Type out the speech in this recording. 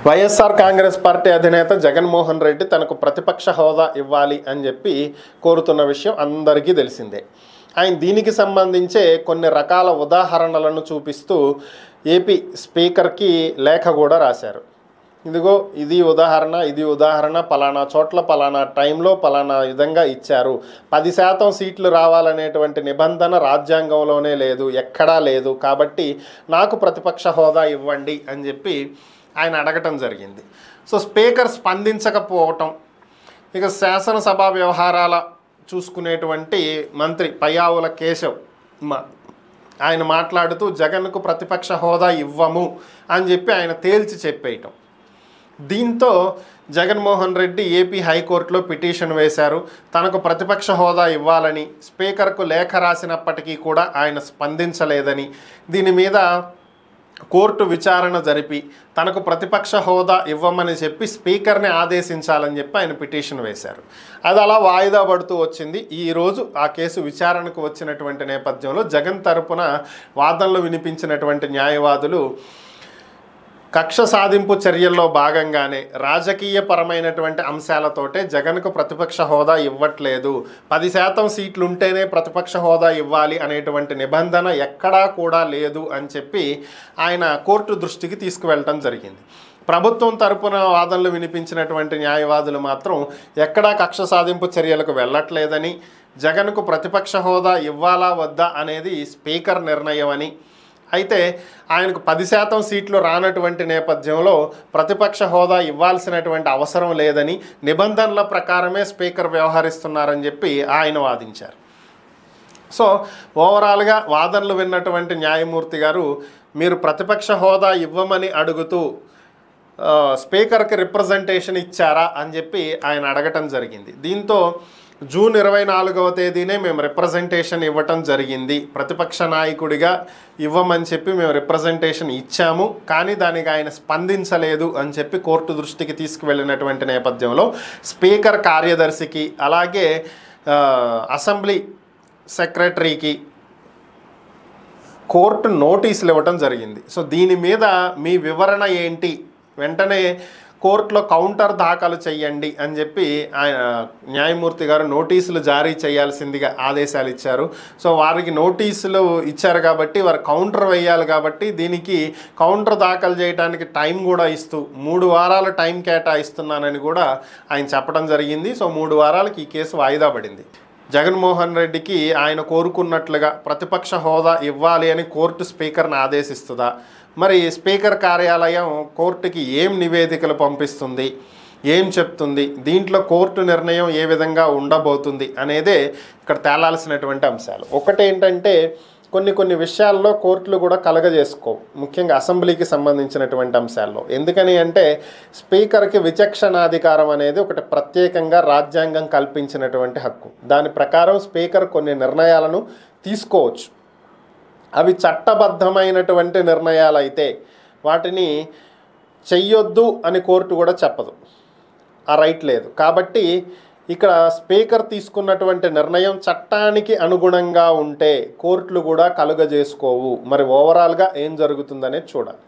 YSR Congress party అధినేత జగన్మోహన్ రెడ్డి తనకు ప్రతిపక్ష హోదా ఇవ్వాలి అని చెప్పి కోరుతున్న విషయం అందరికీ తెలిసిందే. ఆయన దీనికి సంబంధించే కొన్ని రకాల ఉదాహరణలను చూపిస్తూ ఏపీ స్పీకర్కి లేఖ కూడా రాశారు. ఇదిగో ఇది ఉదాహరణ పలానా చోట్ల పలానా టైంలో పలానా విధంగా ఇచ్చారు. 10% సీట్లు రావాలనేటువంటి నిబంధన రాజ్యాంగంలోనే లేదు, ఎక్కడా లేదు. కాబట్టి నాకు ప్రతిపక్ష హోదా ఇవ్వండి అని చెప్పి ఆయన అడగటం జరిగింది. సో స్పీకర్ స్పందించకపోవటం, ఇక శాసనసభ వ్యవహారాల చూసుకునేటువంటి మంత్రి పయ్యావుల కేశవ్ ఆయన మాట్లాడుతూ జగన్కు ప్రతిపక్ష హోదా ఇవ్వము అని చెప్పి ఆయన తేల్చి చెప్పేయటం. దీంతో జగన్మోహన్ రెడ్డి ఏపీ హైకోర్టులో పిటిషన్ వేశారు. తనకు ప్రతిపక్ష హోదా ఇవ్వాలని స్పీకర్కు లేఖ రాసినప్పటికీ కూడా ఆయన స్పందించలేదని, దీని మీద కోర్టు విచారణ జరిపి తనకు ప్రతిపక్ష హోదా ఇవ్వమని చెప్పి స్పీకర్ని ఆదేశించాలని చెప్పి ఆయన పిటిషన్ వేశారు. అది అలా వాయిదా పడుతూ వచ్చింది. ఈరోజు ఆ కేసు విచారణకు వచ్చినటువంటి నేపథ్యంలో జగన్ తరపున వాదనలు వినిపించినటువంటి న్యాయవాదులు కక్ష సాధింపు చర్యల్లో భాగంగానే రాజకీయపరమైనటువంటి అంశాలతోటే జగన్కు ప్రతిపక్ష హోదా ఇవ్వట్లేదు, 10% సీట్లు ఉంటేనే ప్రతిపక్ష హోదా ఇవ్వాలి అనేటువంటి నిబంధన ఎక్కడా కూడా లేదు అని చెప్పి ఆయన కోర్టు దృష్టికి తీసుకువెళ్ళటం జరిగింది. ప్రభుత్వం తరపున వాదనలు వినిపించినటువంటి న్యాయవాదులు మాత్రం ఎక్కడా కక్ష సాధింపు చర్యలకు వెళ్ళట్లేదని, జగన్కు ప్రతిపక్ష హోదా ఇవ్వాలా వద్దా అనేది స్పీకర్ నిర్ణయం అని, అయితే ఆయనకు 10% సీట్లు రానటువంటి నేపథ్యంలో ప్రతిపక్ష హోదా ఇవ్వాల్సినటువంటి అవసరం లేదని, నిబంధనల ప్రకారమే స్పీకర్ వ్యవహరిస్తున్నారని చెప్పి ఆయన వాదించారు. సో ఓవరాల్గా వాదనలు విన్నటువంటి న్యాయమూర్తి గారు మీరు ప్రతిపక్ష హోదా ఇవ్వమని అడుగుతూ స్పీకర్కి రిప్రజెంటేషన్ ఇచ్చారా అని చెప్పి ఆయన అడగటం జరిగింది. దీంతో జూన్ 24వ తేదీనే మేము రిప్రజెంటేషన్ ఇవ్వటం జరిగింది, ప్రతిపక్ష నాయకుడిగా ఇవ్వమని చెప్పి మేము రిప్రజెంటేషన్ ఇచ్చాము, కానీ దానికి ఆయన స్పందించలేదు అని చెప్పి కోర్టు దృష్టికి తీసుకువెళ్ళినటువంటి నేపథ్యంలో స్పీకర్ కార్యదర్శికి అలాగే అసెంబ్లీ సెక్రటరీకి కోర్టు నోటీసులు ఇవ్వటం జరిగింది. సో దీని మీద మీ వివరణ ఏంటి, వెంటనే కోర్టులో కౌంటర్ దాఖలు చేయండి అని చెప్పి ఆయన న్యాయమూర్తి గారు నోటీసులు జారీ చేయాల్సిందిగా ఆదేశాలు ఇచ్చారు. సో వారికి నోటీసులు ఇచ్చారు కాబట్టి వారు కౌంటర్ వేయాలి, కాబట్టి దీనికి కౌంటర్ దాఖలు చేయడానికి టైం కూడా ఇస్తూ 3 వారాల టైం కేటాయిస్తున్నానని కూడా ఆయన చెప్పడం జరిగింది. సో 3 వారాలకి ఈ కేసు వాయిదా పడింది. జగన్మోహన్ రెడ్డికి ఆయన కోరుకున్నట్లుగా ప్రతిపక్ష హోదా ఇవ్వాలి అని కోర్టు స్పీకర్ని ఆదేశిస్తుందా, మరి స్పీకర్ కార్యాలయం కోర్టుకి ఏం నివేదికలు పంపిస్తుంది, ఏం చెప్తుంది, దీంట్లో కోర్టు నిర్ణయం ఏ విధంగా ఉండబోతుంది అనేదే ఇక్కడ తేలాల్సినటువంటి అంశాలు. ఒకటేంటంటే కొన్ని విషయాల్లో కోర్టులు కూడా కలగజేసుకోవు, ముఖ్యంగా అసెంబ్లీకి సంబంధించినటువంటి అంశాల్లో. ఎందుకని అంటే స్పీకర్కి విచక్షణాధికారం అనేది ఒకటి ప్రత్యేకంగా రాజ్యాంగం కల్పించినటువంటి హక్కు. దాని ప్రకారం స్పీకర్ కొన్ని నిర్ణయాలను తీసుకోవచ్చు. అవి చట్టబద్ధమైనటువంటి నిర్ణయాలు అయితే వాటిని చెయ్యొద్దు అని కోర్టు కూడా చెప్పదు, ఆ రైట్ లేదు. కాబట్టి ఇక్కడ స్పీకర్ తీసుకున్నటువంటి నిర్ణయం చట్టానికి అనుగుణంగా ఉంటే కోర్టులు కూడా కలుగజేసుకోవు. మరి ఓవరాల్గా ఏం జరుగుతుందనేది చూడాలి.